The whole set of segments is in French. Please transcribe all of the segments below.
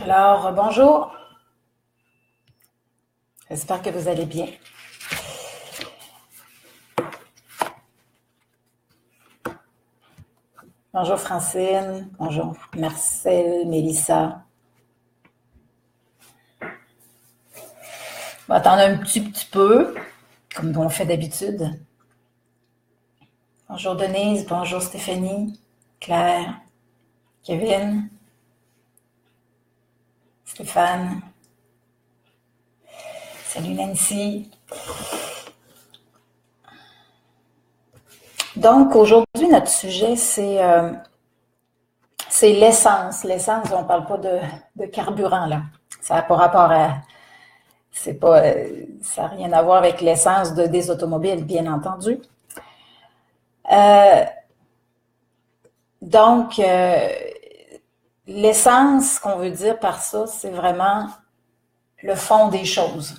Alors, bonjour. J'espère que vous allez bien. Bonjour Francine, bonjour Marcel, Mélissa. On va attendre un petit peu, comme on fait d'habitude. Bonjour Denise, bonjour Stéphanie, Claire, Kevin, Stéphane. Salut Nancy. Donc aujourd'hui, notre sujet, c'est l'essence. L'essence, on ne parle pas de carburant, là. Ça n'a pas rapport à... C'est pas, ça n'a rien à voir avec l'essence des automobiles, bien entendu. Donc, l'essence, ce qu'on veut dire par ça, c'est vraiment le fond des choses,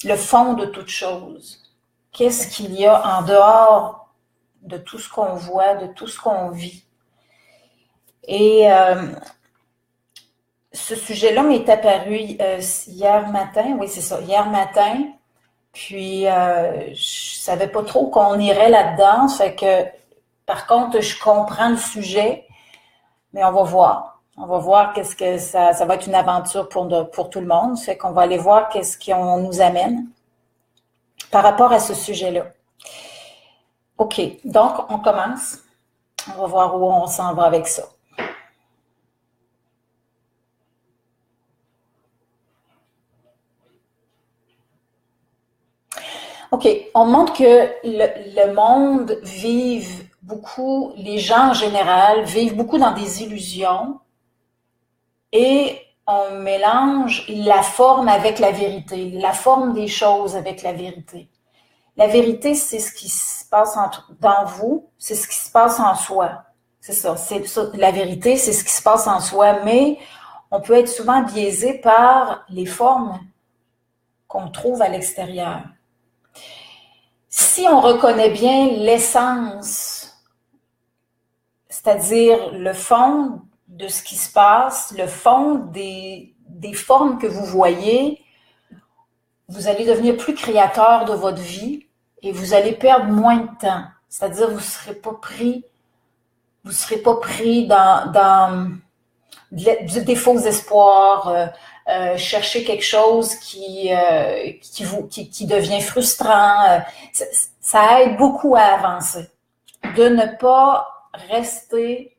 le fond de toute chose. Qu'est-ce qu'il y a en dehors de tout ce qu'on voit, de tout ce qu'on vit? Et ce sujet-là m'est apparu hier matin, oui c'est ça, hier matin, puis je savais pas trop qu'on irait là-dedans, fait que par contre je comprends le sujet, mais on va voir. On va voir qu'est-ce que ça va être une aventure pour tout le monde, fait qu'on va aller voir qu'est-ce qu'on nous amène par rapport à ce sujet-là. OK, donc on commence, on va voir où on s'en va avec ça. OK, on montre que le monde vive beaucoup, les gens en général vivent beaucoup dans des illusions et on mélange la forme avec la vérité, la forme des choses avec la vérité. La vérité, c'est ce qui se passe dans vous, c'est ce qui se passe en soi. C'est ça, la vérité, c'est ce qui se passe en soi, mais on peut être souvent biaisé par les formes qu'on trouve à l'extérieur. Si on reconnaît bien l'essence, c'est-à-dire le fond de ce qui se passe, le fond des formes que vous voyez, vous allez devenir plus créateur de votre vie et vous allez perdre moins de temps. C'est-à-dire vous ne serez pas pris dans des faux espoirs, chercher quelque chose qui devient frustrant. Ça aide beaucoup à avancer. De ne pas rester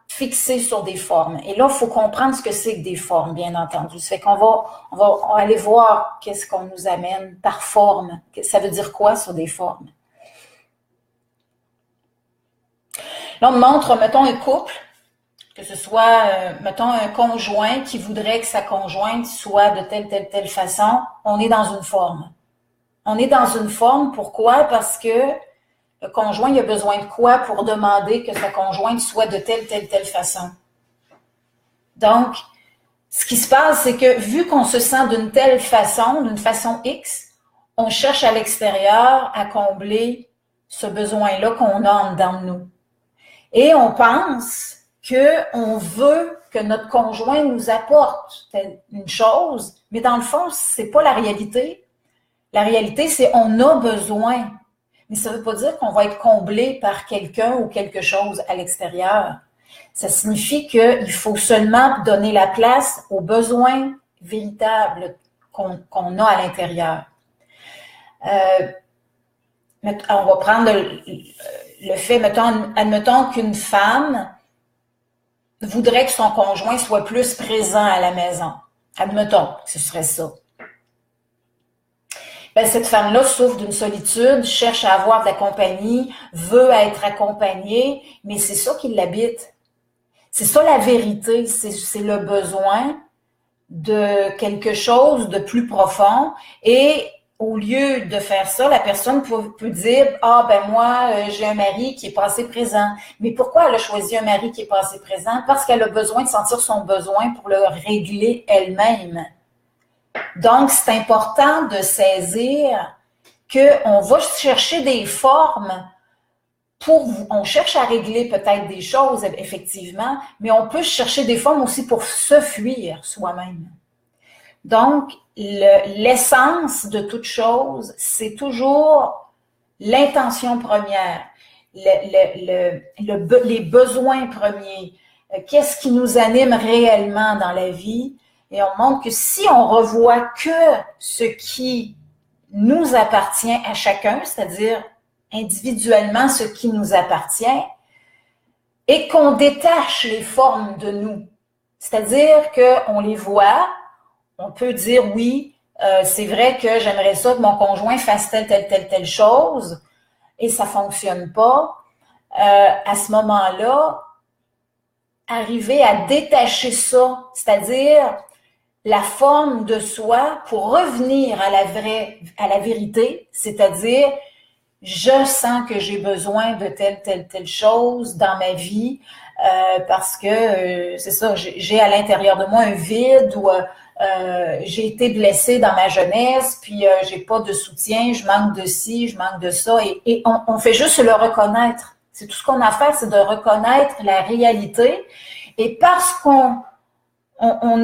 fixé sur des formes. Et là, il faut comprendre ce que c'est que des formes, bien entendu. Ça fait qu'on va aller voir qu'est-ce qu'on nous amène par forme. Ça veut dire quoi sur des formes? Là, on montre, mettons, un couple, que ce soit, mettons, un conjoint qui voudrait que sa conjointe soit de telle façon. On est dans une forme. On est dans une forme, pourquoi? Parce que le conjoint, il a besoin de quoi pour demander que sa conjointe soit de telle façon? Donc, ce qui se passe, c'est que vu qu'on se sent d'une façon X, on cherche à l'extérieur à combler ce besoin-là qu'on a en dedans de nous. Et on pense qu'on veut que notre conjoint nous apporte une chose, mais dans le fond, c'est pas la réalité. La réalité, c'est on a besoin. Mais ça ne veut pas dire qu'on va être comblé par quelqu'un ou quelque chose à l'extérieur. Ça signifie qu'il faut seulement donner la place aux besoins véritables qu'on a à l'intérieur. On va prendre le fait, admettons qu'une femme voudrait que son conjoint soit plus présent à la maison. Admettons que ce serait ça. Ben, cette femme-là souffre d'une solitude, cherche à avoir de la compagnie, veut être accompagnée, mais c'est ça qui l'habite. C'est ça la vérité, c'est le besoin de quelque chose de plus profond. Et au lieu de faire ça, la personne peut dire « Ah, ben moi, j'ai un mari qui est pas assez présent. » Mais pourquoi elle a choisi un mari qui est pas assez présent? Parce qu'elle a besoin de sentir son besoin pour le régler elle-même. Donc, c'est important de saisir qu'on va chercher des formes on cherche à régler peut-être des choses, effectivement, mais on peut chercher des formes aussi pour se fuir soi-même. Donc, l'essence de toute chose, c'est toujours l'intention première, les besoins premiers. Qu'est-ce qui nous anime réellement dans la vie? Et on montre que si on revoit que ce qui nous appartient à chacun, c'est-à-dire individuellement ce qui nous appartient, et qu'on détache les formes de nous, c'est-à-dire qu'on les voit, on peut dire oui, c'est vrai que j'aimerais ça que mon conjoint fasse telle chose, et ça fonctionne pas. À ce moment-là, arriver à détacher ça, c'est-à-dire la forme de soi pour revenir à la vérité, c'est-à-dire je sens que j'ai besoin de telle chose dans ma vie parce que c'est ça, j'ai à l'intérieur de moi un vide ou j'ai été blessée dans ma jeunesse, puis j'ai pas de soutien, je manque de ci, je manque de ça, et on fait juste le reconnaître. C'est tout ce qu'on a à faire, c'est de reconnaître la réalité. Et parce qu'on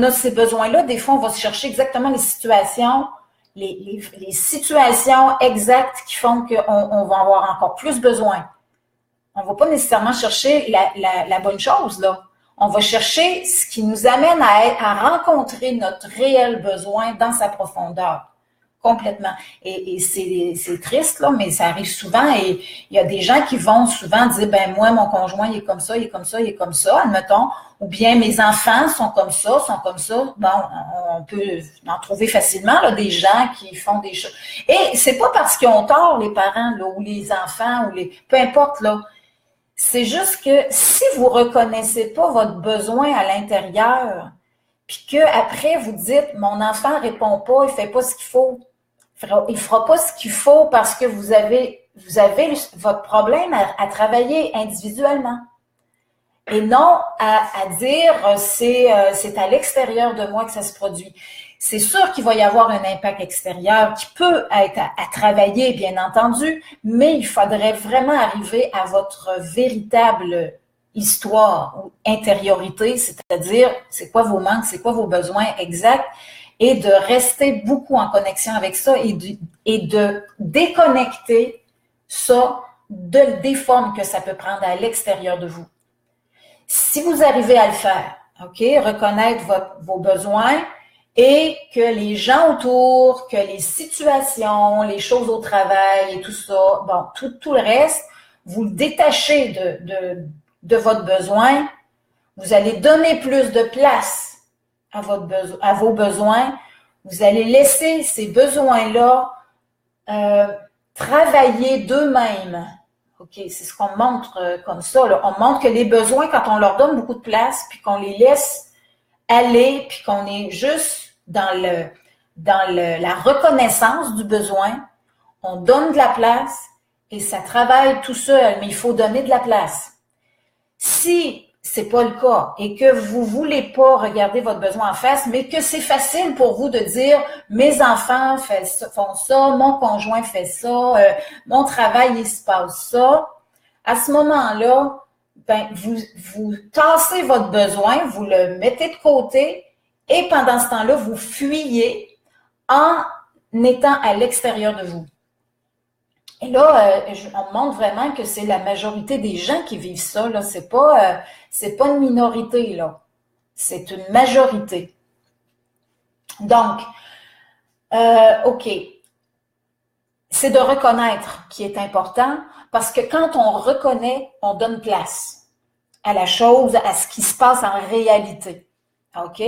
a ces besoins-là, des fois, on va se chercher exactement les situations, les situations exactes qui font qu'on va avoir encore plus besoin. On ne va pas nécessairement chercher la bonne chose, là. On va chercher ce qui nous amène à rencontrer notre réel besoin dans sa profondeur. Complètement. Et c'est triste, là, mais ça arrive souvent. Et il y a des gens qui vont souvent dire, ben moi, mon conjoint, il est comme ça, il est comme ça, il est comme ça, admettons. Ou bien mes enfants sont comme ça, sont comme ça. Bon, on peut en trouver facilement là, des gens qui font des choses. Et c'est pas parce qu'ils ont tort, les parents, là, ou les enfants, ou peu importe, là. C'est juste que si vous reconnaissez pas votre besoin à l'intérieur, puis que après vous dites, mon enfant répond pas, il fait pas ce qu'il faut. Il fera pas ce qu'il faut parce que vous avez votre problème à travailler individuellement. Et non à dire c'est à l'extérieur de moi que ça se produit. C'est sûr qu'il va y avoir un impact extérieur qui peut être à travailler, bien entendu, mais il faudrait vraiment arriver à votre véritable histoire ou intériorité, c'est-à-dire c'est quoi vos manques, c'est quoi vos besoins exacts, et de rester beaucoup en connexion avec ça et de déconnecter ça des formes que ça peut prendre à l'extérieur de vous. Si vous arrivez à le faire, OK, reconnaître vos besoins et que les gens autour, que les situations, les choses au travail et tout ça, bon, tout le reste, vous le détachez de votre besoin, vous allez donner plus de place à vos besoins, vous allez laisser ces besoins-là travailler d'eux-mêmes. OK, c'est ce qu'on montre comme ça, là. On montre que les besoins, quand on leur donne beaucoup de place, puis qu'on les laisse aller, puis qu'on est juste dans la reconnaissance du besoin, on donne de la place et ça travaille tout seul, mais il faut donner de la place. Si c'est pas le cas et que vous voulez pas regarder votre besoin en face, mais que c'est facile pour vous de dire mes enfants font ça, mon conjoint fait ça, mon travail il se passe ça, à ce moment-là, ben vous tassez votre besoin, vous le mettez de côté et pendant ce temps-là, vous fuyez en étant à l'extérieur de vous. Et là, on montre vraiment que c'est la majorité des gens qui vivent ça. Là, c'est pas une minorité là, c'est une majorité. Donc, ok, c'est de reconnaître qui est important parce que quand on reconnaît, on donne place à la chose, à ce qui se passe en réalité. Ok.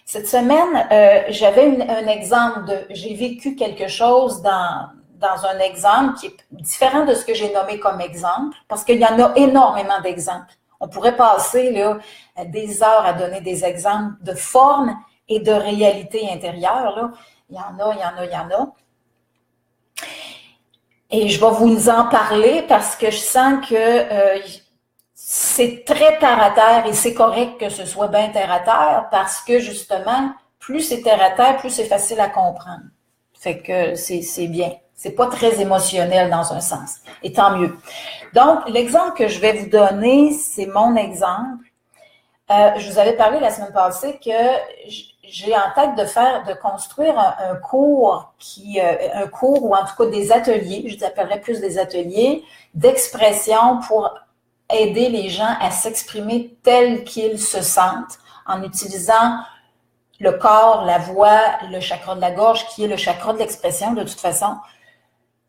Cette semaine, j'avais un exemple j'ai vécu quelque chose dans un exemple qui est différent de ce que j'ai nommé comme exemple, parce qu'il y en a énormément d'exemples. On pourrait passer là, des heures à donner des exemples de forme et de réalité intérieure. Là. Il y en a. Et je vais vous en parler parce que je sens que c'est très terre à terre et c'est correct que ce soit bien terre à terre parce que justement, plus c'est terre à terre, plus c'est facile à comprendre. Fait que c'est bien. C'est pas très émotionnel dans un sens. Et tant mieux. Donc, l'exemple que je vais vous donner, c'est mon exemple. Je vous avais parlé la semaine passée que j'ai en tête de construire un cours un cours ou en tout cas des ateliers, je appellerais plus des ateliers d'expression pour aider les gens à s'exprimer tels qu'ils se sentent en utilisant le corps, la voix, le chakra de la gorge qui est le chakra de l'expression de toute façon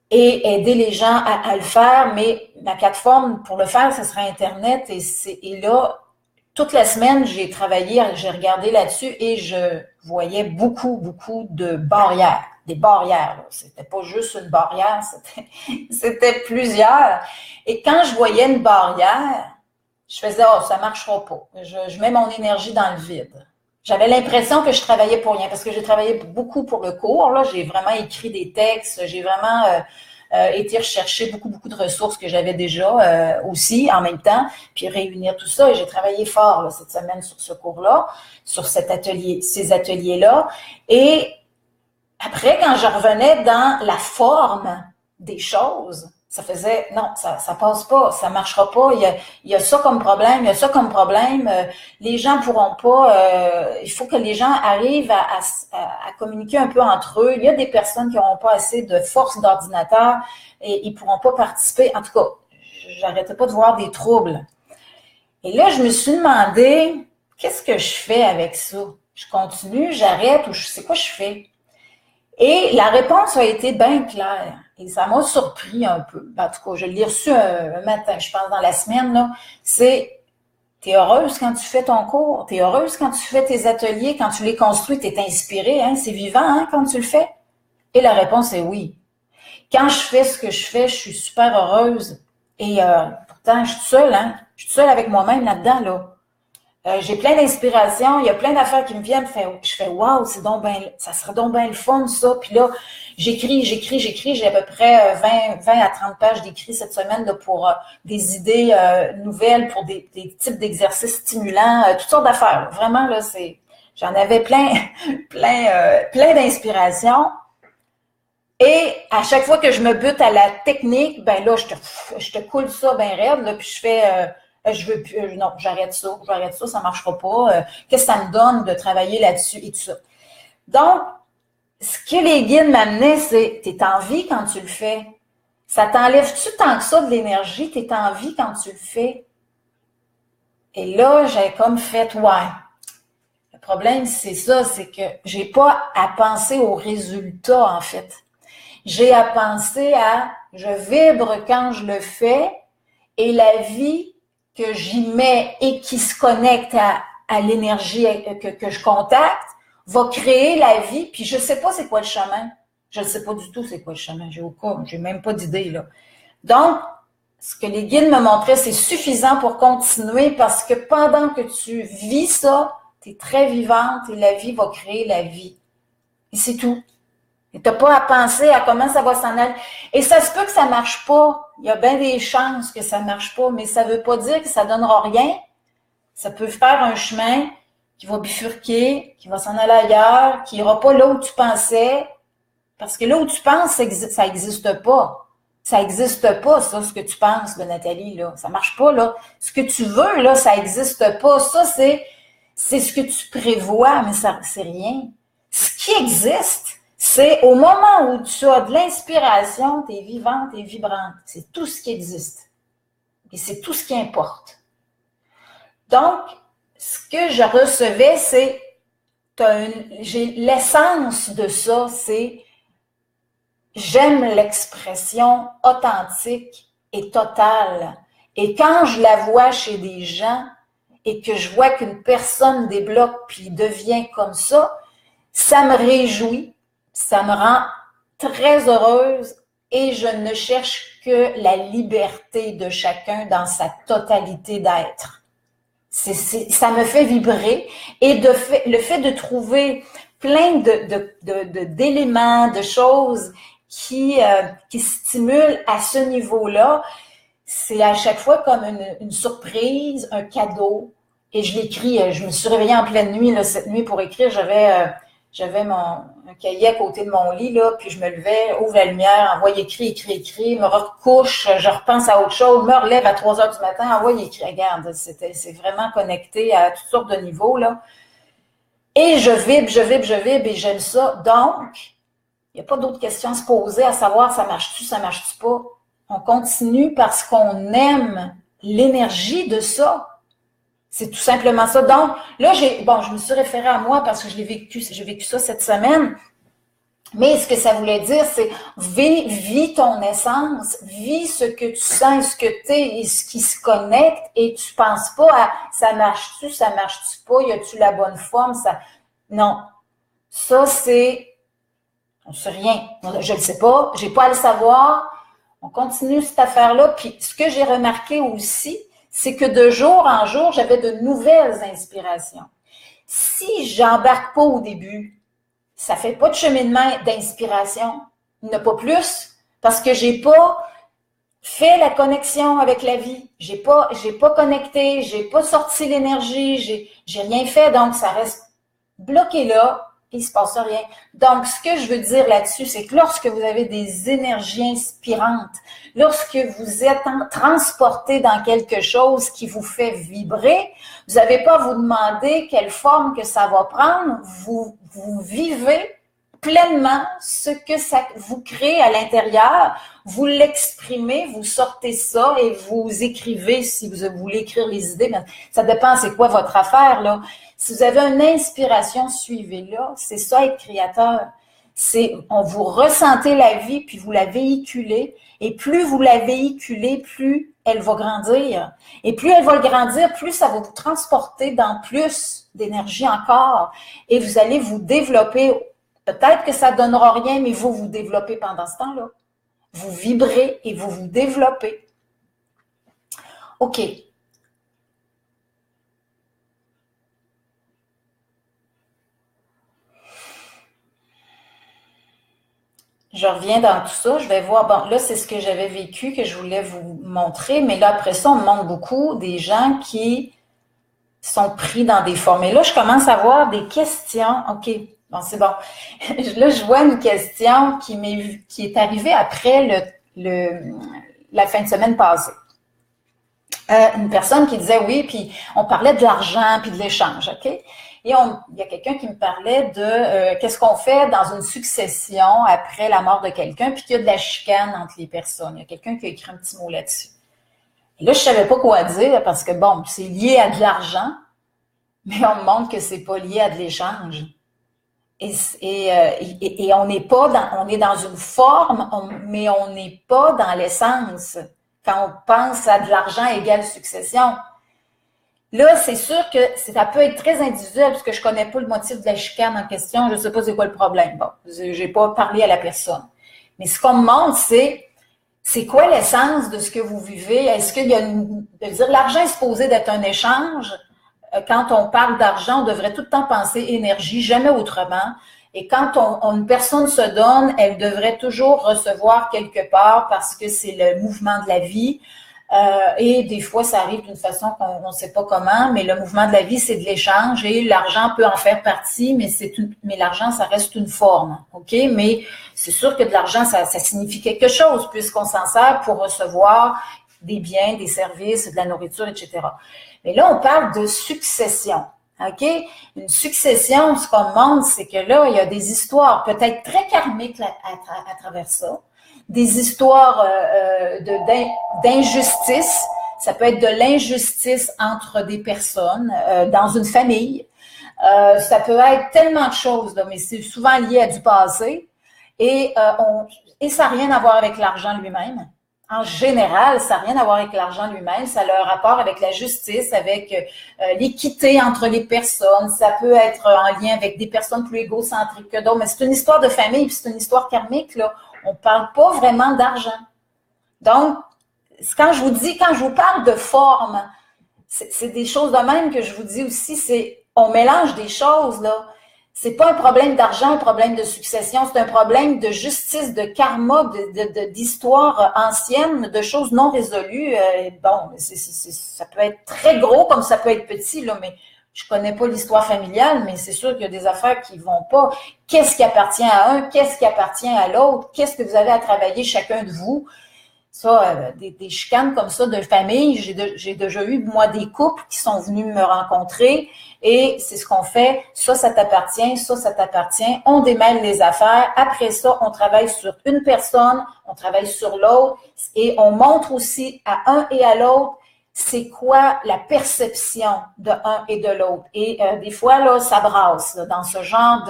et aider les gens à le faire, mais la plateforme pour le faire, ce sera Internet et là, toute la semaine, j'ai travaillé, j'ai regardé là-dessus et je voyais beaucoup de barrières. Des barrières, c'était pas juste une barrière, c'était plusieurs. Et quand je voyais une barrière, je faisais « Oh, ça marchera pas. » Je mets mon énergie dans le vide. J'avais l'impression que je travaillais pour rien parce que j'ai travaillé beaucoup pour le cours. Là, j'ai vraiment écrit des textes, j'ai vraiment été rechercher beaucoup de ressources que j'avais déjà aussi en même temps, puis réunir tout ça. Et j'ai travaillé fort là, cette semaine sur ce cours-là, sur ces ateliers-là. Et après, quand je revenais dans la forme des choses, ça faisait non, ça passe pas, ça marchera pas. Il y a ça comme problème, il y a ça comme problème. Les gens pourront pas. Il faut que les gens arrivent à communiquer un peu entre eux. Il y a des personnes qui n'auront pas assez de force d'ordinateur et ils pourront pas participer. En tout cas, j'arrêtais pas de voir des troubles. Et là, je me suis demandé qu'est-ce que je fais avec ça. Je continue, j'arrête ou je sais quoi je fais. Et la réponse a été bien claire. Et ça m'a surpris un peu. En tout cas, je l'ai reçu un matin, je pense, dans la semaine, là. C'est, t'es heureuse quand tu fais ton cours? T'es heureuse quand tu fais tes ateliers? Quand tu les construis, t'es inspirée, hein? C'est vivant, hein, quand tu le fais? Et la réponse est oui. Quand je fais ce que je fais, je suis super heureuse. Et pourtant, je suis seule, hein? Je suis seule avec moi-même là-dedans, là. J'ai plein d'inspiration, il y a plein d'affaires qui me viennent, je fais waouh, c'est donc ben, ça serait donc bien le fun ça. Puis là, j'écris, j'ai à peu près 20 à 30 pages d'écrits cette semaine là, pour des idées nouvelles, pour des types d'exercices stimulants, toutes sortes d'affaires. Là. Vraiment là, j'en avais plein d'inspiration. Et à chaque fois que je me bute à la technique, ben là, je te coule ça bien raide, là, puis je fais je veux plus, non, j'arrête ça, ça marchera pas. Qu'est-ce que ça me donne de travailler là-dessus et tout ça. Donc, ce que les guides m'amenaient, c'est t'es en vie quand tu le fais. Ça t'enlève-tu tant que ça de l'énergie? T'es en vie quand tu le fais. Et là, j'ai comme fait, ouais. Le problème, c'est ça, c'est que j'ai pas à penser au résultat, en fait. J'ai à penser je vibre quand je le fais et la vie que j'y mets et qui se connecte à l'énergie que je contacte, va créer la vie, puis je sais pas c'est quoi le chemin. Je ne sais pas du tout c'est quoi le chemin. J'ai même pas d'idée, là. Donc, ce que les guides me montraient, c'est suffisant pour continuer parce que pendant que tu vis ça, tu es très vivante et la vie va créer la vie. Et c'est tout. Et t'as pas à penser à comment ça va s'en aller. Et ça se peut que ça marche pas. Il y a bien des chances que ça marche pas, mais ça veut pas dire que ça donnera rien. Ça peut faire un chemin qui va bifurquer, qui va s'en aller ailleurs, qui ira pas là où tu pensais. Parce que là où tu penses, ça existe pas. Ça existe pas, ça, ce que tu penses, là, Nathalie, là. Ça marche pas, là. Ce que tu veux, là, ça existe pas. Ça, c'est ce que tu prévois, mais ça, c'est rien. Ce qui existe, c'est au moment où tu as de l'inspiration, tu es vivante et vibrante. C'est tout ce qui existe. Et c'est tout ce qui importe. Donc, ce que je recevais, c'est j'ai l'essence de ça, c'est j'aime l'expression authentique et totale. Et quand je la vois chez des gens et que je vois qu'une personne débloque puis devient comme ça me réjouit. Ça me rend très heureuse et je ne cherche que la liberté de chacun dans sa totalité d'être. Ça me fait vibrer et le fait de trouver plein d'éléments, de choses qui stimulent à ce niveau-là, c'est à chaque fois comme une surprise, un cadeau. Et je l'écris, je me suis réveillée en pleine nuit, là, cette nuit pour écrire, j'avais un cahier à côté de mon lit, là, puis je me levais, ouvre la lumière, envoie écrit, me recouche, je repense à autre chose, me relève à 3 heures du matin, envoie écrit. Regarde, c'est vraiment connecté à toutes sortes de niveaux, là. Et je vibre, et j'aime ça. Donc, il n'y a pas d'autres questions à se poser, à savoir ça marche-tu pas. On continue parce qu'on aime l'énergie de ça. C'est tout simplement ça. Donc, là, je me suis référée à moi parce que j'ai vécu ça cette semaine. Mais ce que ça voulait dire, c'est vis ton essence, vis ce que tu sens, ce que tu es et ce qui se connecte et tu penses pas à ça marche-tu pas, y a-tu la bonne forme, ça. Non. Ça, on sait rien. Je le sais pas, j'ai pas à le savoir. On continue cette affaire-là. Puis, ce que j'ai remarqué aussi, c'est que de jour en jour, j'avais de nouvelles inspirations. Si j'embarque pas au début, ça fait pas de cheminement d'inspiration. Il n'y en a pas plus. Parce que j'ai pas fait la connexion avec la vie. J'ai pas connecté, j'ai pas sorti l'énergie, j'ai rien fait. Donc, ça reste bloqué là. Il ne se passe rien. Donc, ce que je veux dire là-dessus, c'est que lorsque vous avez des énergies inspirantes, lorsque vous êtes transporté dans quelque chose qui vous fait vibrer, vous n'avez pas à vous demander quelle forme que ça va prendre. Vous vivez pleinement ce que ça vous crée à l'intérieur. Vous l'exprimez, vous sortez ça et vous écrivez si vous voulez écrire les idées. Mais ça dépend, c'est quoi votre affaire, là. Si vous avez une inspiration, suivez-la. C'est ça, être créateur. Vous ressentez la vie, puis vous la véhiculez. Et plus vous la véhiculez, plus elle va grandir. Et plus elle va grandir, plus ça va vous transporter dans plus d'énergie encore. Et vous allez vous développer. Peut-être que ça ne donnera rien, mais vous vous développez pendant ce temps-là. Vous vibrez et vous vous développez. OK. Je reviens dans tout ça, je vais voir, bon, là, c'est ce que j'avais vécu, que je voulais vous montrer, mais là, après ça, on me montre beaucoup des gens qui sont pris dans des formes. Et là, je commence à voir des questions. OK, bon, c'est bon. Là, je vois une question qui est arrivée après la fin de semaine passée. Une personne qui disait oui, puis on parlait de l'argent puis de l'échange, OK? Et il y a quelqu'un qui me parlait de qu'est-ce qu'on fait dans une succession après la mort de quelqu'un, puis qu'il y a de la chicane entre les personnes. Il y a quelqu'un qui a écrit un petit mot là-dessus. Et là, je savais pas quoi dire parce que, bon, c'est lié à de l'argent, mais on me montre que c'est pas lié à de l'échange. Et on n'est pas on est dans une forme, mais on n'est pas dans l'essence. Quand on pense à de l'argent égale succession. Là, c'est sûr que ça peut être très individuel parce que je connais pas le motif de la chicane en question. Je sais pas c'est quoi le problème. Bon, j'ai pas parlé à la personne. Mais ce qu'on me montre, c'est quoi l'essence de ce que vous vivez? Est-ce qu'il y a l'argent est supposé d'être un échange. Quand on parle d'argent, on devrait tout le temps penser énergie, jamais autrement. Et quand une personne se donne, elle devrait toujours recevoir quelque part parce que c'est le mouvement de la vie. Et des fois, ça arrive d'une façon qu'on ne sait pas comment, mais le mouvement de la vie, c'est de l'échange et l'argent peut en faire partie, mais l'argent, ça reste une forme, OK? Mais c'est sûr que de l'argent, ça signifie quelque chose puisqu'on s'en sert pour recevoir des biens, des services, de la nourriture, etc. Mais là, on parle de succession, OK? Une succession, ce qu'on montre, c'est que là, il y a des histoires peut-être très karmiques à travers ça. Des histoires d'injustice. Ça peut être de l'injustice entre des personnes, dans une famille. Ça peut être tellement de choses, là, mais c'est souvent lié à du passé. Et ça n'a rien à voir avec l'argent lui-même. En général, ça n'a rien à voir avec l'argent lui-même. Ça a un rapport avec la justice, avec l'équité entre les personnes. Ça peut être en lien avec des personnes plus égocentriques que d'autres. Mais c'est une histoire de famille, puis c'est une histoire karmique, là. On ne parle pas vraiment d'argent. Donc, quand je vous parle de forme, c'est des choses de même que je vous dis aussi, on mélange des choses, là. C'est pas un problème d'argent, un problème de succession, c'est un problème de justice, de karma, d'histoire ancienne, de choses non résolues. Bon, ça peut être très gros comme ça peut être petit, là, mais Je connais pas l'histoire familiale, mais c'est sûr qu'il y a des affaires qui vont pas. Qu'est-ce qui appartient à un? Qu'est-ce qui appartient à l'autre? Qu'est-ce que vous avez à travailler chacun de vous? Ça, des chicanes comme ça de famille, j'ai déjà eu, moi, des couples qui sont venus me rencontrer et c'est ce qu'on fait. Ça t'appartient, ça t'appartient. On démêle les affaires. Après ça, on travaille sur une personne, on travaille sur l'autre et on montre aussi à un et à l'autre c'est quoi la perception de un et de l'autre. Et des fois, là, ça brasse là, dans ce genre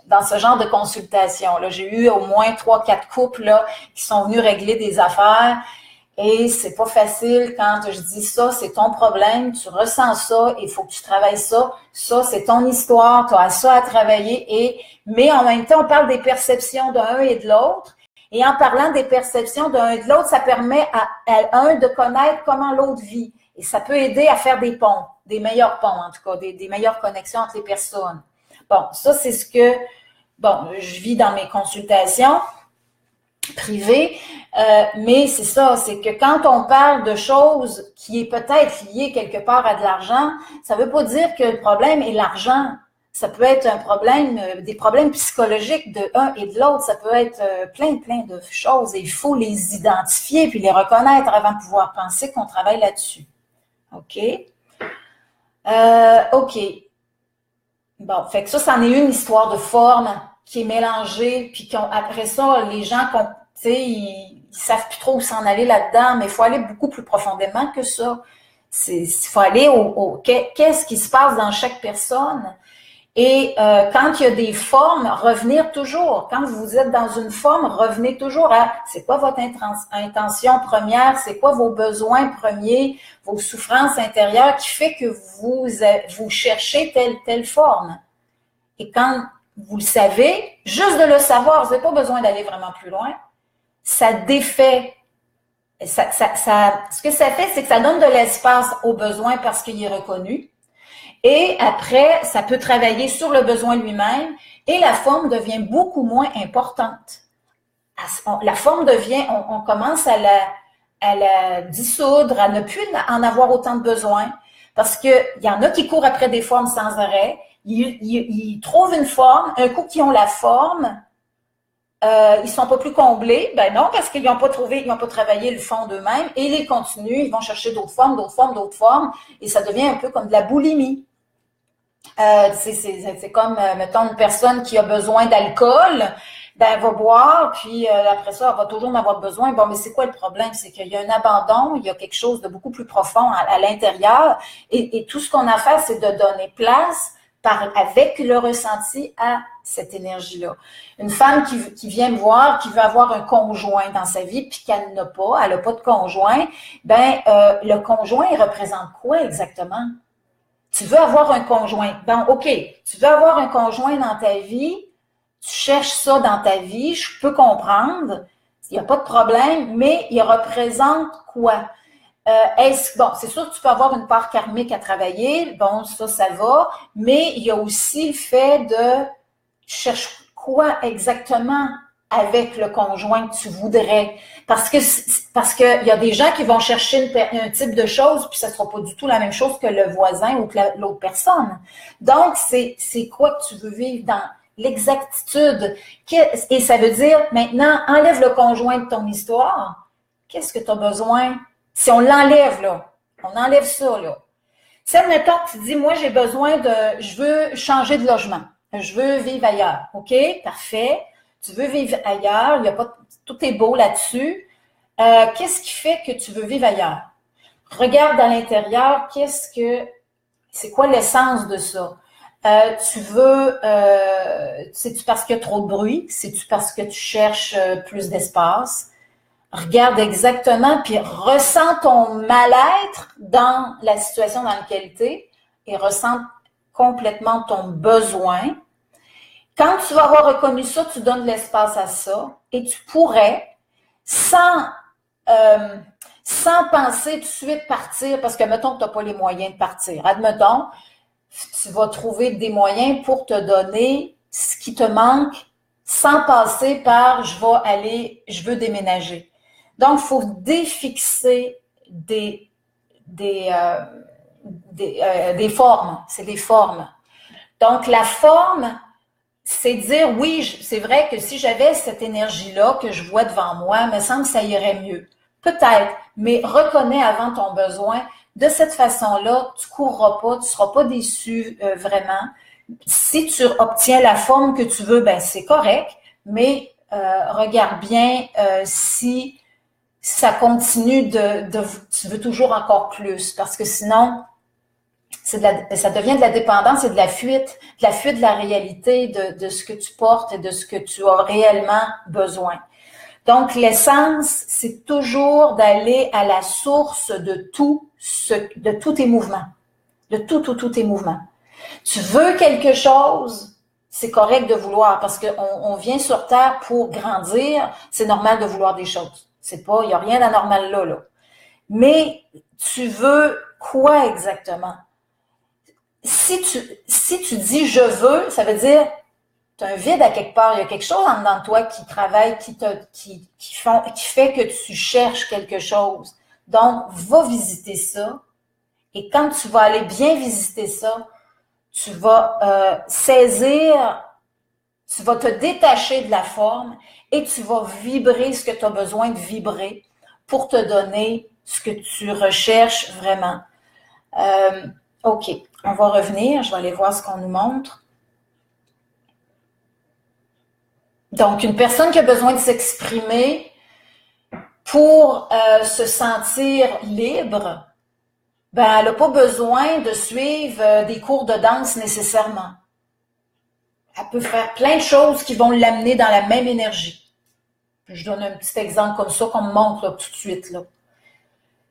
dans ce genre de consultation. Là, j'ai eu au moins 3-4 couples là, qui sont venus régler des affaires et c'est pas facile quand je dis ça, c'est ton problème, tu ressens ça, il faut que tu travailles ça, ça c'est ton histoire, tu as ça à travailler, mais en même temps, on parle des perceptions d'un et de l'autre. Et en parlant des perceptions d'un et de l'autre, ça permet à un de connaître comment l'autre vit. Et ça peut aider à faire des ponts, des meilleurs ponts en tout cas, des meilleures connexions entre les personnes. Bon, ça c'est ce que je vis dans mes consultations privées, mais c'est ça, c'est que quand on parle de choses qui est peut-être liées quelque part à de l'argent, ça ne veut pas dire que le problème est l'argent. Ça peut être un problème, des problèmes psychologiques de un et de l'autre. Ça peut être plein de choses et il faut les identifier puis les reconnaître avant de pouvoir penser qu'on travaille là-dessus. OK? OK. Bon, fait que ça, c'en est une histoire de forme qui est mélangée puis après ça, les gens, tu sais, ils savent plus trop où s'en aller là-dedans, mais il faut aller beaucoup plus profondément que ça. Il faut aller qu'est-ce qui se passe dans chaque personne. Et quand il y a des formes, revenir toujours. Quand vous êtes dans une forme, revenez toujours à c'est quoi votre intention première, c'est quoi vos besoins premiers, vos souffrances intérieures qui fait que vous cherchez telle forme. Et quand vous le savez, juste de le savoir, vous n'avez pas besoin d'aller vraiment plus loin, ça défait. Ce que ça fait, c'est que ça donne de l'espace aux besoins parce qu'il est reconnu. Et après, ça peut travailler sur le besoin lui-même et la forme devient beaucoup moins importante. La forme devient, on commence à la dissoudre, à ne plus en avoir autant de besoin parce que il y en a qui courent après des formes sans arrêt. Ils trouvent une forme, un coup qu'ils ont la forme, ils sont pas plus comblés. Ben non, parce qu'ils n'ont pas travaillé le fond d'eux-mêmes et ils continuent, ils vont chercher d'autres formes et ça devient un peu comme de la boulimie. C'est comme, mettons, une personne qui a besoin d'alcool, ben, elle va boire, puis après ça, elle va toujours en avoir besoin. Bon, mais c'est quoi le problème? C'est qu'il y a un abandon, il y a quelque chose de beaucoup plus profond à l'intérieur, et tout ce qu'on a à faire, c'est de donner place avec le ressenti à cette énergie-là. Une femme qui vient me voir, qui veut avoir un conjoint dans sa vie, puis qu'elle n'a pas, elle n'a pas de conjoint, ben le conjoint, il représente quoi exactement? Tu veux avoir un conjoint. Bon, OK, tu veux avoir un conjoint dans ta vie, tu cherches ça dans ta vie, je peux comprendre, il n'y a pas de problème, mais il représente quoi? Bon, c'est sûr que tu peux avoir une part karmique à travailler, bon, ça va, mais il y a aussi le fait de chercher quoi exactement avec le conjoint que tu voudrais. Parce que il y a des gens qui vont chercher un type de chose, puis ça sera pas du tout la même chose que le voisin ou que l'autre personne. Donc, c'est quoi que tu veux vivre dans l'exactitude. Et ça veut dire, maintenant, enlève le conjoint de ton histoire. Qu'est-ce que tu as besoin? Si on l'enlève, là, on enlève ça, là. Si, admettons, tu dis, moi, je veux changer de logement. Je veux vivre ailleurs. OK? Parfait. Tu veux vivre ailleurs. Il y a pas, tout est beau là-dessus. Qu'est-ce qui fait que tu veux vivre ailleurs? Regarde à l'intérieur, c'est quoi l'essence de ça? C'est-tu parce qu'il y a trop de bruit? C'est-tu parce que tu cherches plus d'espace? Regarde exactement, puis ressens ton mal-être dans la situation dans laquelle tu es et ressens complètement ton besoin. Quand tu vas avoir reconnu ça, tu donnes de l'espace à ça et tu pourrais, sans penser tout de suite partir, parce que mettons que tu n'as pas les moyens de partir. Admettons, tu vas trouver des moyens pour te donner ce qui te manque sans passer par je veux déménager. Donc, il faut défixer des des formes. C'est des formes. Donc, la forme, c'est dire, oui, c'est vrai que si j'avais cette énergie-là que je vois devant moi, il me semble que ça irait mieux. Peut-être, mais reconnais avant ton besoin. De cette façon-là, tu courras pas, tu seras pas déçu vraiment. Si tu obtiens la forme que tu veux, ben c'est correct, mais regarde bien si ça continue tu veux toujours encore plus, parce que sinon, ça devient de la dépendance et de la fuite de la réalité, de ce que tu portes et de ce que tu as réellement besoin. Donc, l'essence, c'est toujours d'aller à la source de de tous tes mouvements, de tous tes mouvements. Tu veux quelque chose, c'est correct de vouloir, parce qu'on vient sur Terre pour grandir, c'est normal de vouloir des choses. C'est pas, il n'y a rien d'anormal là. Mais tu veux quoi exactement? Si tu dis je veux, ça veut dire tu as un vide à quelque part, il y a quelque chose en dedans de toi qui travaille, qui fait que tu cherches quelque chose. Donc, va visiter ça. Et quand tu vas aller bien visiter ça, tu vas saisir, tu vas te détacher de la forme et tu vas vibrer ce que tu as besoin de vibrer pour te donner ce que tu recherches vraiment. OK, on va revenir. Je vais aller voir ce qu'on nous montre. Donc, une personne qui a besoin de s'exprimer pour se sentir libre, ben, elle n'a pas besoin de suivre des cours de danse nécessairement. Elle peut faire plein de choses qui vont l'amener dans la même énergie. Je donne un petit exemple comme ça qu'on me montre là, tout de suite. Là.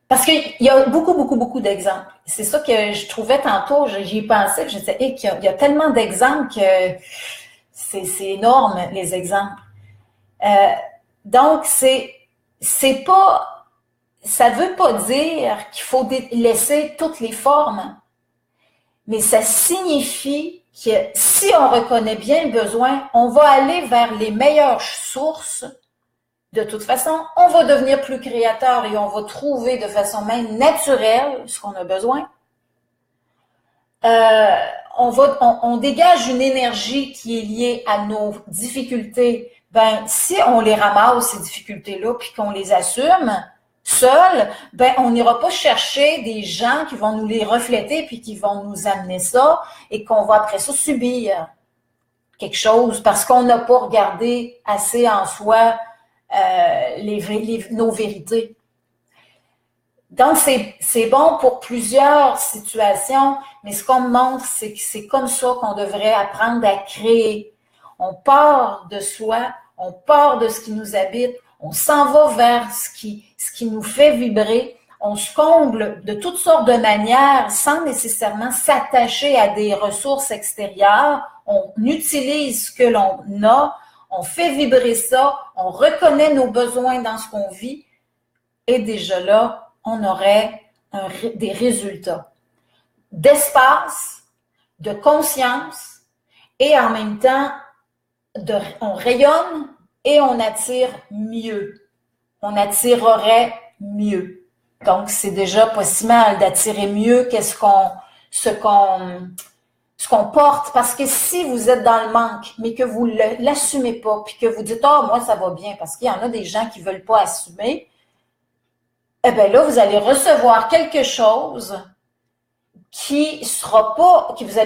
Parce qu'il y a beaucoup d'exemples. C'est ça que je trouvais tantôt, j'y ai pensé, je disais, hey, il y a tellement d'exemples que c'est énorme, les exemples. Donc, c'est pas, ça veut pas dire qu'il faut laisser toutes les formes, mais ça signifie que si on reconnaît bien le besoin, on va aller vers les meilleures sources. De toute façon, on va devenir plus créateur et on va trouver de façon même naturelle ce qu'on a besoin. On dégage une énergie qui est liée à nos difficultés. Ben, si on les ramasse, ces difficultés-là, puis qu'on les assume seuls, ben, on n'ira pas chercher des gens qui vont nous les refléter puis qui vont nous amener ça et qu'on va après ça subir quelque chose parce qu'on n'a pas regardé assez en soi nos vérités. Donc, c'est bon pour plusieurs situations, mais ce qu'on me montre, c'est que c'est comme ça qu'on devrait apprendre à créer. On part de soi, on part de ce qui nous habite, on s'en va vers ce qui nous fait vibrer, on se comble de toutes sortes de manières sans nécessairement s'attacher à des ressources extérieures. On utilise ce que l'on a, on fait vibrer ça, on reconnaît nos besoins dans ce qu'on vit et déjà là, on aurait des résultats d'espace, de conscience et en même temps, on rayonne et on attire mieux. On attirerait mieux. Donc, c'est déjà pas si mal d'attirer mieux ce qu'on porte. Parce que si vous êtes dans le manque, mais que vous l'assumez pas, puis que vous dites « Ah, moi, ça va bien », parce qu'il y en a des gens qui veulent pas assumer, eh bien là, vous allez recevoir quelque chose qui sera pas, vous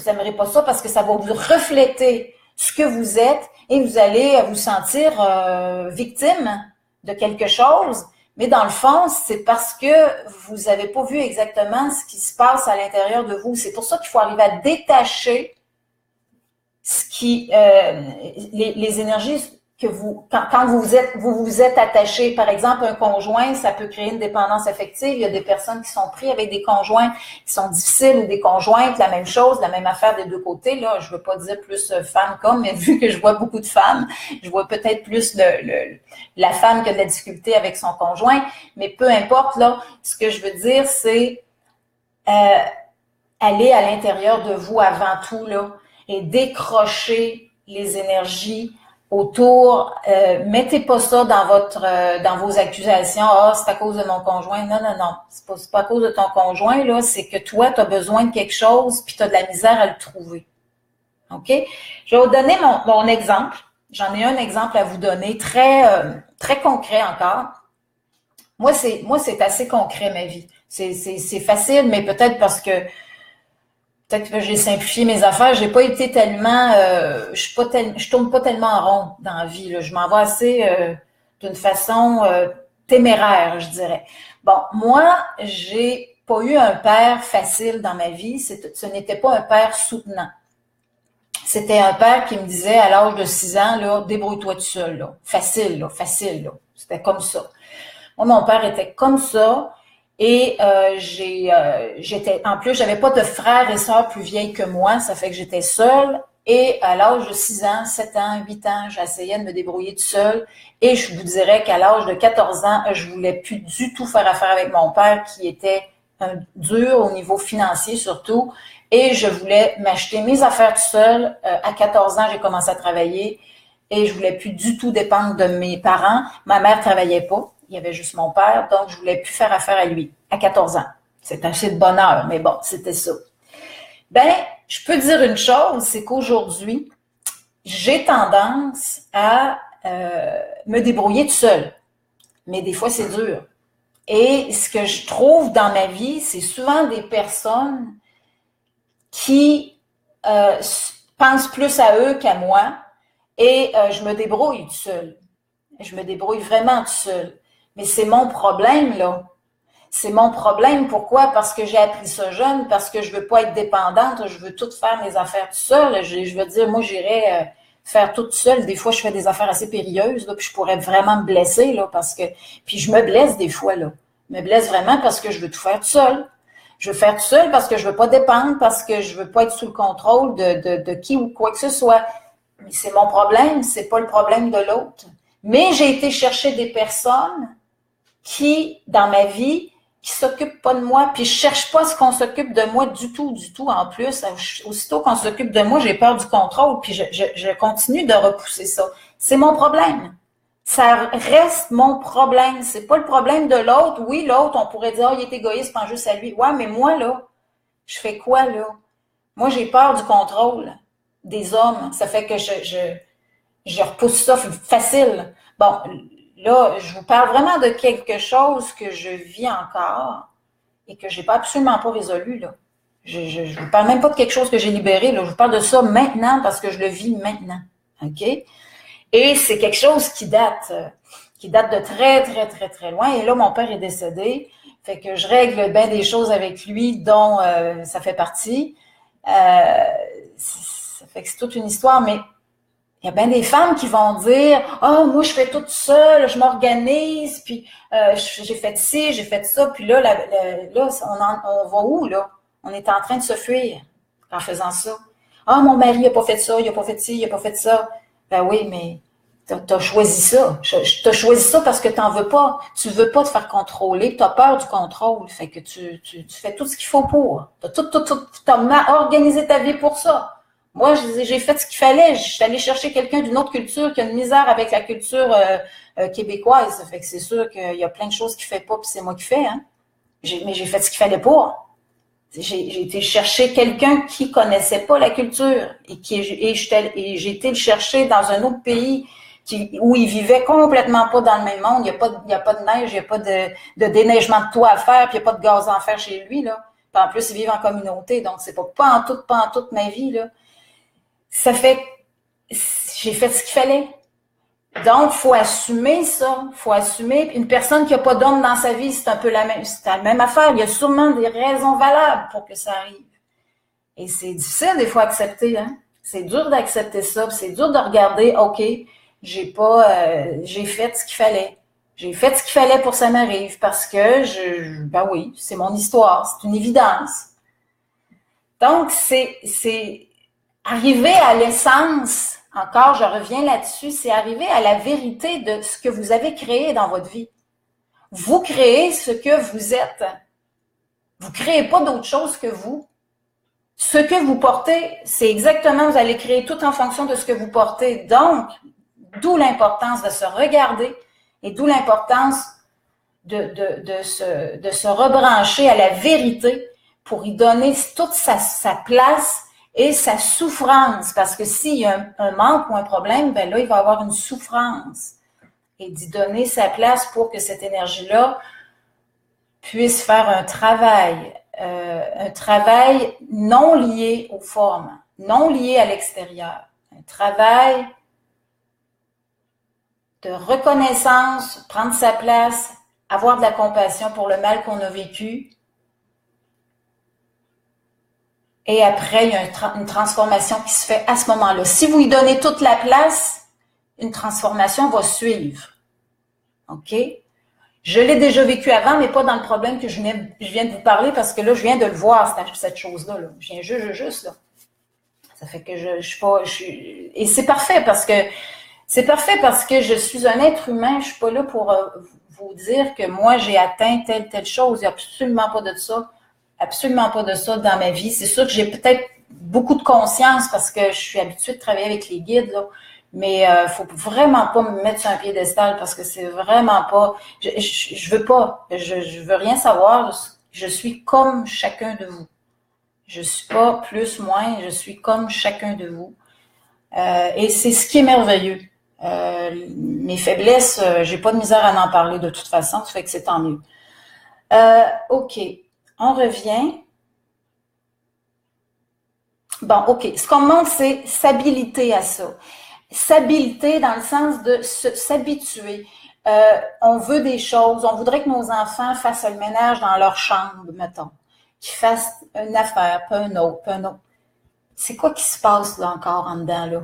aimerez pas ça parce que ça va vous refléter ce que vous êtes et vous allez vous sentir victime de quelque chose. Mais dans le fond, c'est parce que vous n'avez pas vu exactement ce qui se passe à l'intérieur de vous. C'est pour ça qu'il faut arriver à détacher les énergies que quand vous vous êtes attaché, par exemple, un conjoint, ça peut créer une dépendance affective. Il y a des personnes qui sont prises avec des conjoints qui sont difficiles ou des conjointes, la même chose, la même affaire des deux côtés. Là, je veux pas dire plus femme comme, mais vu que je vois beaucoup de femmes, je vois peut-être plus la femme qui a de la difficulté avec son conjoint. Mais peu importe, là, ce que je veux dire, c'est aller à l'intérieur de vous avant tout, là, et décrocher les énergies autour, mettez pas ça dans vos accusations. Ah, c'est à cause de mon conjoint. Non, non, non. C'est pas à cause de ton conjoint, là. C'est que toi, tu as besoin de quelque chose, puis tu as de la misère à le trouver. OK? Je vais vous donner mon exemple. J'en ai un exemple à vous donner, très concret encore. Moi, c'est assez concret, ma vie. C'est facile, mais peut-être que j'ai simplifié mes affaires. J'ai pas été tellement, je tourne pas tellement en rond dans la vie, là. Je m'en vais assez d'une façon téméraire, je dirais. Bon, moi, j'ai pas eu un père facile dans ma vie. Ce n'était pas un père soutenant. C'était un père qui me disait à l'âge de 6 ans, là, débrouille-toi tout seul, là. Facile, là, facile, là. C'était comme ça. Moi, mon père était comme ça. Et en plus, j'avais pas de frères et sœurs plus vieilles que moi, ça fait que j'étais seule. Et à l'âge de 6 ans, 7 ans, 8 ans, j'essayais de me débrouiller toute seule. Et je vous dirais qu'à l'âge de 14 ans, je voulais plus du tout faire affaire avec mon père qui était dur au niveau financier surtout. Et je voulais m'acheter mes affaires toute seule. À 14 ans, j'ai commencé à travailler et je voulais plus du tout dépendre de mes parents. Ma mère travaillait pas. Il y avait juste mon père, donc je voulais plus faire affaire à lui à 14 ans. C'est assez de bonheur, mais bon, c'était ça. Ben, je peux dire une chose, c'est qu'aujourd'hui, j'ai tendance à me débrouiller toute seule. Mais des fois, c'est dur. Et ce que je trouve dans ma vie, c'est souvent des personnes qui pensent plus à eux qu'à moi et je me débrouille toute seule. Je me débrouille vraiment toute seule. Mais c'est mon problème, là. C'est mon problème. Pourquoi? Parce que j'ai appris ça jeune, parce que je veux pas être dépendante, je veux tout faire mes affaires toute seule. Je veux dire, moi, j'irais faire tout seule. Des fois, je fais des affaires assez périlleuses, là, puis je pourrais vraiment me blesser, là, parce que... Puis je me blesse des fois, là. Je me blesse vraiment parce que je veux tout faire toute seule. Je veux faire tout seul parce que je veux pas dépendre, parce que je veux pas être sous le contrôle de qui ou quoi que ce soit. Mais c'est mon problème, c'est pas le problème de l'autre. Mais j'ai été chercher des personnes qui, dans ma vie, qui s'occupent pas de moi, puis je cherche pas à ce qu'on s'occupe de moi du tout, en plus. Aussitôt qu'on s'occupe de moi, j'ai peur du contrôle, puis je continue de repousser ça. C'est mon problème. Ça reste mon problème. C'est pas le problème de l'autre. Oui, l'autre, on pourrait dire, oh, il est égoïste, pense juste à lui. Ouais, mais moi, là, je fais quoi, là? Moi, j'ai peur du contrôle des hommes. Ça fait que je repousse ça facile. Bon, là, je vous parle vraiment de quelque chose que je vis encore et que j'ai pas absolument pas résolu, là. Je vous parle même pas de quelque chose que j'ai libéré, là. Je vous parle de ça maintenant parce que je le vis maintenant. OK? Et c'est quelque chose qui date de très, très, très, très loin. Et là, mon père est décédé. Fait que je règle bien des choses avec lui, dont ça fait partie. Ça fait que c'est toute une histoire, mais il y a bien des femmes qui vont dire « Ah, moi, je fais tout seul, je m'organise, puis j'ai fait ci, j'ai fait ça. » Puis là, on va où, là? On est en train de se fuir en faisant ça. « Ah, mon mari n'a pas fait ça, il n'a pas fait ci, il n'a pas fait ça. » Ben oui, mais t'as choisi ça. T'as choisi ça parce que t'en veux pas. Tu veux pas te faire contrôler, t'as peur du contrôle. Fait que tu fais tout ce qu'il faut pour. T'as organisé ta vie pour ça. Moi, j'ai fait ce qu'il fallait. Je suis allée chercher quelqu'un d'une autre culture qui a une misère avec la culture québécoise. Ça fait que c'est sûr qu'il y a plein de choses qu'il fait pas, puis c'est moi qui fais, hein. Mais j'ai fait ce qu'il fallait pour. J'ai été chercher quelqu'un qui connaissait pas la culture et j'ai été le chercher dans un autre pays où il vivait complètement pas dans le même monde. Il y a pas de neige, il y a pas de déneigement de toit à faire, puis il y a pas de gaz à faire chez lui, là. Puis en plus, il vit en communauté, donc c'est pas en toute ma vie, là. Ça fait que j'ai fait ce qu'il fallait. Donc, faut assumer ça. Faut assumer. Une personne qui a pas d'homme dans sa vie, c'est un peu c'est la même affaire. Il y a sûrement des raisons valables pour que ça arrive. Et c'est difficile des fois d'accepter, hein. C'est dur d'accepter ça. C'est dur de regarder, OK, j'ai fait ce qu'il fallait. J'ai fait ce qu'il fallait pour que ça m'arrive parce que ben oui, c'est mon histoire. C'est une évidence. Donc, c'est arriver à l'essence. Encore, je reviens là-dessus, c'est arriver à la vérité de ce que vous avez créé dans votre vie. Vous créez ce que vous êtes. Vous créez pas d'autre chose que vous. Ce que vous portez, c'est exactement, vous allez créer tout en fonction de ce que vous portez. Donc, D'où l'importance de se regarder et d'où l'importance de se rebrancher à la vérité pour y donner toute sa place et sa souffrance. Parce que s'il y a un manque ou un problème, ben là, il va y avoir une souffrance. Et d'y donner sa place pour que cette énergie-là puisse faire un travail non lié aux formes, non lié à l'extérieur. Un travail de reconnaissance, prendre sa place, avoir de la compassion pour le mal qu'on a vécu. Et après, il y a une transformation qui se fait à ce moment-là. Si vous y donnez toute la place, une transformation va suivre. OK? Je l'ai déjà vécu avant, mais pas dans le problème que je viens de vous parler, parce que là, je viens de le voir, cette chose-là. Là. Je viens juste, là. Ça fait que et c'est parfait parce que je suis un être humain. Je suis pas là pour vous dire que moi, j'ai atteint telle chose. Il n'y a absolument pas de ça. Absolument pas de ça dans ma vie. C'est sûr que j'ai peut-être beaucoup de conscience parce que je suis habituée de travailler avec les guides, là. Mais faut vraiment pas me mettre sur un piédestal parce que c'est vraiment pas. Je veux pas. Je veux rien savoir. Je suis comme chacun de vous. Je suis pas plus, moins. Je suis comme chacun de vous. Et c'est ce qui est merveilleux. Mes faiblesses, j'ai pas de misère à en parler de toute façon. Ça fait que c'est tant mieux. OK. On revient. Bon, OK. Ce qu'on demande, c'est s'habiliter à ça. S'habiliter dans le sens de s'habituer. On veut des choses. On voudrait que nos enfants fassent le ménage dans leur chambre, mettons. Qu'ils fassent une affaire, puis un autre, puis un autre. C'est quoi qui se passe là encore en dedans, là?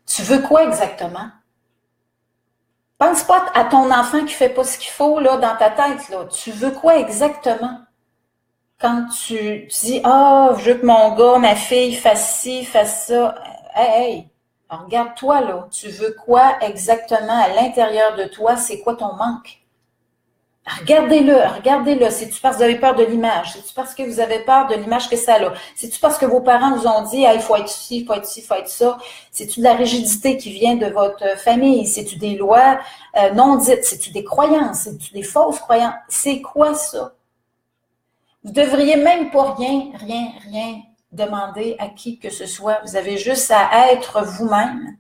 Tu veux quoi exactement? Pense pas à ton enfant qui fait pas ce qu'il faut là dans ta tête, là. Tu veux quoi exactement? Quand tu dis « Ah, je veux que mon gars, ma fille fasse ci, fasse ça. » Hey, regarde-toi là. Tu veux quoi exactement à l'intérieur de toi? C'est quoi ton manque? Regardez-le. C'est-tu parce que vous avez peur de l'image? C'est-tu parce que vous avez peur de l'image que ça a? C'est-tu parce que vos parents vous ont dit « il faut être ci, il faut être ci, il faut être ça. » C'est-tu de la rigidité qui vient de votre famille? C'est-tu des lois non dites? C'est-tu des croyances? C'est-tu des fausses croyances? C'est quoi ça? Vous devriez même pas rien demander à qui que ce soit. Vous avez juste à être vous-même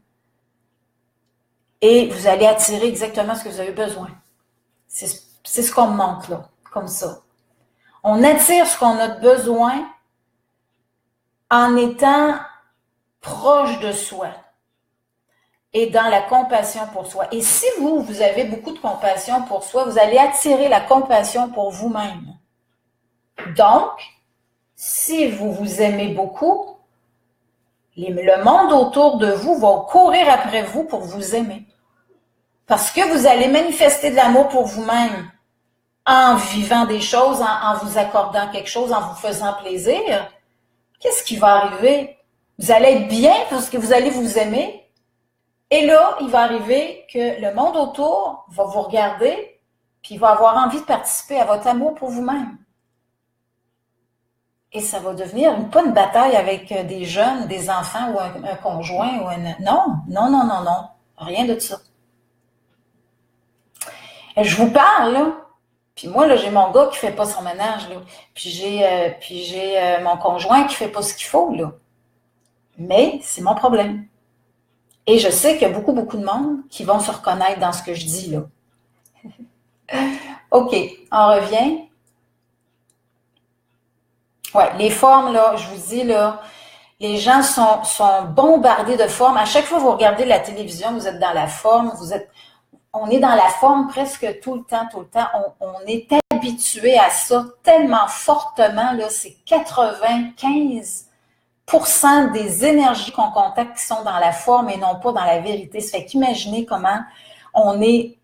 et vous allez attirer exactement ce que vous avez besoin. C'est ce qu'on me montre là, comme ça. On attire ce qu'on a besoin en étant proche de soi et dans la compassion pour soi. Et si vous avez beaucoup de compassion pour soi, vous allez attirer la compassion pour vous-même. Donc, si vous vous aimez beaucoup, le monde autour de vous va courir après vous pour vous aimer. Parce que vous allez manifester de l'amour pour vous-même en vivant des choses, en vous accordant quelque chose, en vous faisant plaisir. Qu'est-ce qui va arriver? Vous allez être bien parce que vous allez vous aimer. Et là, il va arriver que le monde autour va vous regarder puis il va avoir envie de participer à votre amour pour vous-même. Et ça va devenir pas une bataille avec des jeunes, des enfants ou un conjoint ou un... Non. Rien de ça. Et je vous parle, là. Puis moi, là, j'ai mon gars qui fait pas son ménage, là. Puis j'ai mon conjoint qui fait pas ce qu'il faut, là. Mais c'est mon problème. Et je sais qu'il y a beaucoup de monde qui vont se reconnaître dans ce que je dis, là. OK, on revient. Ouais, les formes, là, je vous dis, là, les gens sont bombardés de formes. À chaque fois que vous regardez la télévision, vous êtes dans la forme, on est dans la forme presque tout le temps. On est habitué à ça tellement fortement, là, c'est 95% des énergies qu'on contacte qui sont dans la forme et non pas dans la vérité. Ça fait qu'imaginez comment on n'est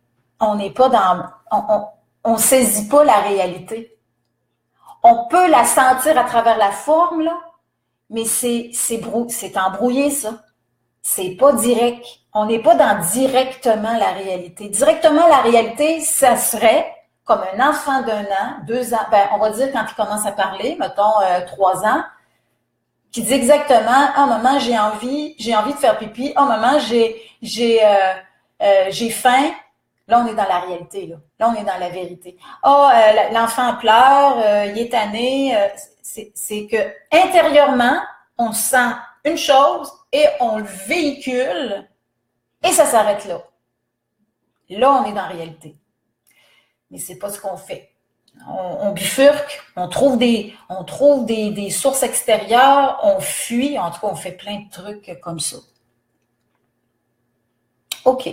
pas dans, on saisit pas la réalité. On peut la sentir à travers la forme, là, mais c'est embrouillé, ça. C'est pas direct. On n'est pas dans directement la réalité. Directement la réalité, ça serait comme un enfant d'1 an, 2 ans, on va dire quand il commence à parler, mettons 3 ans, qui dit exactement, ah maman, j'ai envie de faire pipi, ah maman, j'ai faim. Là, on est dans la réalité, là. Là, on est dans la vérité. L'enfant pleure, il est tanné. C'est que intérieurement, on sent une chose et on le véhicule et ça s'arrête là. Là, on est dans la réalité. Mais c'est pas ce qu'on fait. On bifurque, on trouve des sources extérieures, on fuit, en tout cas, on fait plein de trucs comme ça. OK.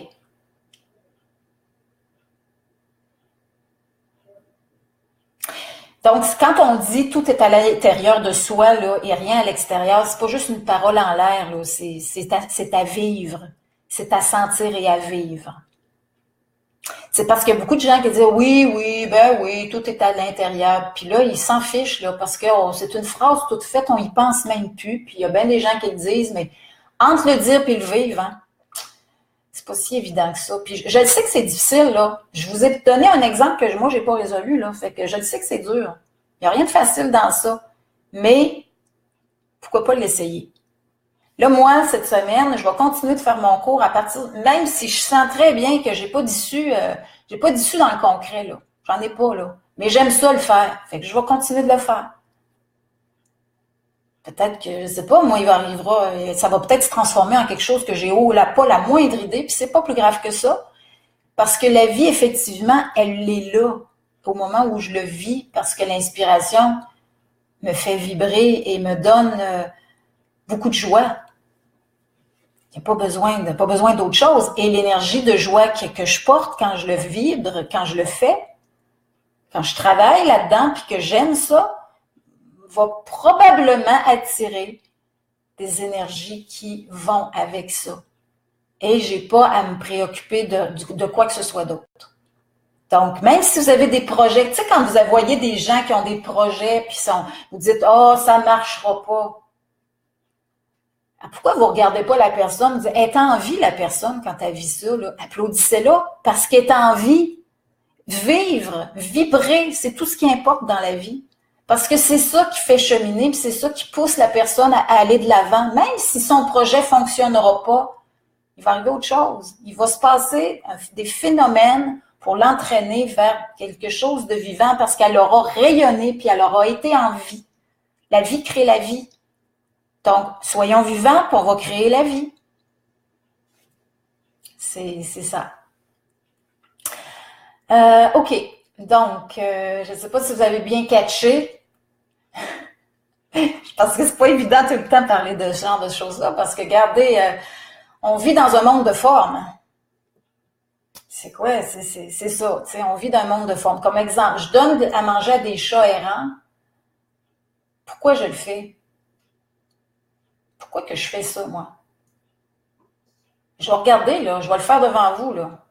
Donc, quand on dit tout est à l'intérieur de soi là, et rien à l'extérieur, c'est pas juste une parole en l'air, là, c'est à vivre, c'est à sentir et à vivre. C'est parce qu'il y a beaucoup de gens qui disent oui, tout est à l'intérieur. Puis là, ils s'en fichent, là, parce que c'est une phrase toute faite, on y pense même plus. Puis il y a bien des gens qui le disent, mais entre le dire et le vivre, hein, c'est pas si évident que ça. Puis je le sais que c'est difficile, là. Je vous ai donné un exemple que moi, j'ai pas résolu, là. Fait que je le sais que c'est dur. Il n'y a rien de facile dans ça. Mais pourquoi pas l'essayer? Là, moi, cette semaine, je vais continuer de faire mon cours à partir, même si je sens très bien que j'ai pas d'issue dans le concret, là. J'en ai pas, là. Mais j'aime ça le faire. Fait que je vais continuer de le faire. Peut-être que, je sais pas, moi, ça va peut-être se transformer en quelque chose que j'ai pas la moindre idée, puis c'est pas plus grave que ça. Parce que la vie, effectivement, elle est là, au moment où je le vis, parce que l'inspiration me fait vibrer et me donne beaucoup de joie. Il n'y a pas besoin d'autre chose. Et l'énergie de joie que je porte quand je le vibre, quand je le fais, quand je travaille là-dedans puis que j'aime ça, va probablement attirer des énergies qui vont avec ça. Et j'ai pas à me préoccuper de quoi que ce soit d'autre. Donc, même si vous avez des projets, tu sais, quand vous voyez des gens qui ont des projets puis vous dites, ça marchera pas. Pourquoi vous regardez pas la personne, vous dites, elle est en vie, la personne, quand elle vit ça, là, applaudissez-la, parce qu'elle est en vie. Vivre, vibrer, c'est tout ce qui importe dans la vie. Parce que c'est ça qui fait cheminer, puis c'est ça qui pousse la personne à aller de l'avant. Même si son projet fonctionnera pas, il va arriver autre chose. Il va se passer des phénomènes pour l'entraîner vers quelque chose de vivant parce qu'elle aura rayonné, puis elle aura été en vie. La vie crée la vie. Donc, soyons vivants, puis on va créer la vie. C'est ça. OK. Donc, je ne sais pas si vous avez bien catché. Parce que c'est pas évident tout le temps de parler de ce genre de choses-là, parce que, regardez, on vit dans un monde de formes. C'est quoi? C'est ça. Tu sais, on vit dans un monde de formes. Comme exemple, je donne à manger à des chats errants. Pourquoi je le fais? Pourquoi que je fais ça, moi? Je vais regarder, là. Je vais le faire devant vous, là.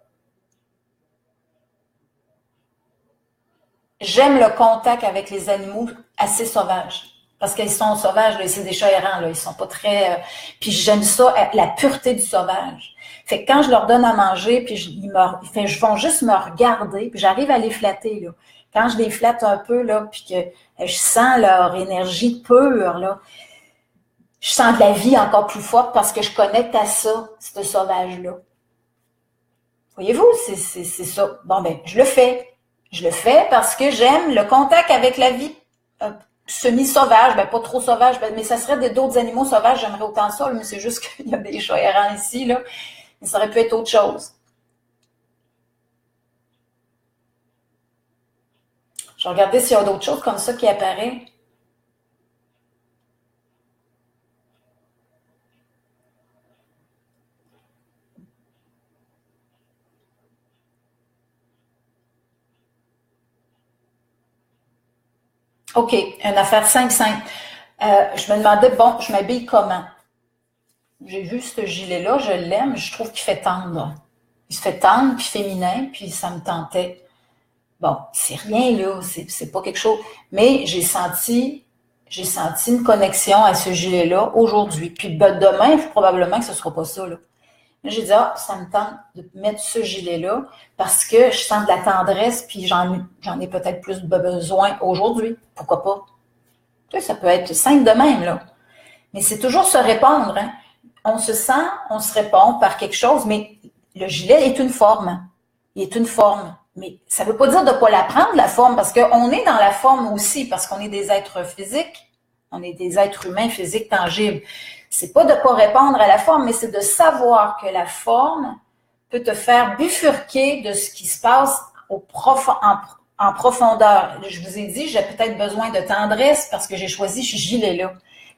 J'aime le contact avec les animaux assez sauvages. Parce qu'ils sont sauvages, là, c'est des chats errants, là. Ils sont pas très... Puis j'aime ça, la pureté du sauvage. Fait que quand je leur donne à manger, puis ils vont juste me regarder, puis j'arrive à les flatter, là. Quand je les flatte un peu, là, puis que je sens leur énergie pure, là, je sens de la vie encore plus forte parce que je connecte à ça, ce sauvage-là. Voyez-vous, c'est ça. Bon, ben, je le fais. Je le fais parce que j'aime le contact avec la vie semi-sauvage, ben pas trop sauvage, mais ça serait d'autres animaux sauvages, j'aimerais autant ça, mais c'est juste qu'il y a des chats errants ici, là. Mais ça aurait pu être autre chose. Je vais regarder s'il y a d'autres choses comme ça qui apparaissent. OK, une affaire simple. Je me demandais, bon, je m'habille comment? J'ai vu ce gilet-là, je l'aime, je trouve qu'il fait tendre. Il se fait tendre, puis féminin, puis ça me tentait. Bon, c'est rien, là, c'est pas quelque chose. Mais j'ai senti une connexion à ce gilet-là aujourd'hui. Puis demain, probablement que ce sera pas ça, là. J'ai dit, ça me tente de mettre ce gilet-là parce que je sens de la tendresse puis j'en ai peut-être plus besoin aujourd'hui. Pourquoi pas? Tu sais, ça peut être simple de même, là. Mais c'est toujours se répondre. Hein? On se sent, on se répond par quelque chose, mais le gilet est une forme. Il est une forme. Mais ça ne veut pas dire de ne pas la prendre, la forme, parce qu'on est dans la forme aussi, parce qu'on est des êtres physiques. On est des êtres humains physiques tangibles. C'est pas de ne pas répondre à la forme, mais c'est de savoir que la forme peut te faire bifurquer de ce qui se passe en profondeur. Je vous ai dit, j'ai peut-être besoin de tendresse parce que j'ai choisi ce gilet-là.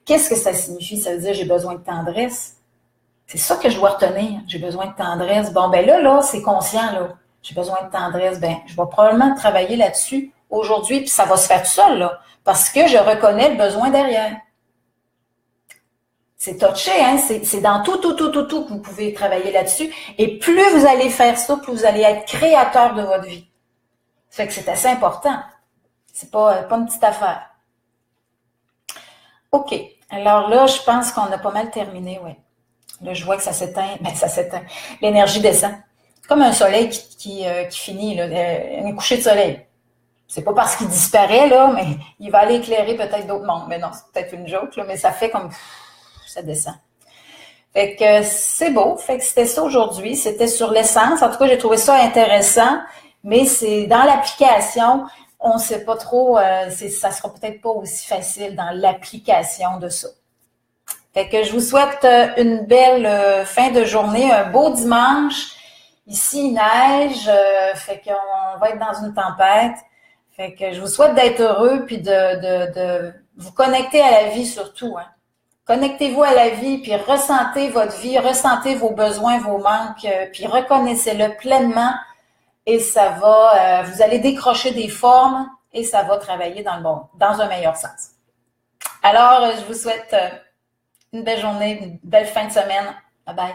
Qu'est-ce que ça signifie? Ça veut dire j'ai besoin de tendresse. C'est ça que je dois retenir. J'ai besoin de tendresse. Bon, ben là, c'est conscient, là. J'ai besoin de tendresse. Ben, je vais probablement travailler là-dessus aujourd'hui, puis ça va se faire tout seul, là, parce que je reconnais le besoin derrière. C'est touché, hein? C'est dans tout que vous pouvez travailler là-dessus. Et plus vous allez faire ça, plus vous allez être créateur de votre vie. Ça fait que c'est assez important. C'est pas une petite affaire. OK. Alors là, je pense qu'on a pas mal terminé, oui. Là, je vois que ça s'éteint. Ben, ça s'éteint. L'énergie descend. Comme un soleil qui finit, là, un coucher de soleil. C'est pas parce qu'il disparaît, là, mais il va aller éclairer peut-être d'autres mondes. Mais non, c'est peut-être une joke, là, mais ça fait comme... ça descend. Fait que c'est beau. Fait que c'était ça aujourd'hui. C'était sur l'essence. En tout cas, j'ai trouvé ça intéressant, mais c'est dans l'application, on ne sait pas trop, ça sera peut-être pas aussi facile dans l'application de ça. Fait que je vous souhaite une belle fin de journée, un beau dimanche. Ici, il neige, fait qu'on va être dans une tempête. Fait que je vous souhaite d'être heureux puis de vous connecter à la vie surtout, hein. Connectez-vous à la vie, puis ressentez votre vie, ressentez vos besoins, vos manques, puis reconnaissez-le pleinement et ça va, vous allez décrocher des formes et ça va travailler dans un meilleur sens. Alors, je vous souhaite une belle journée, une belle fin de semaine. Bye bye.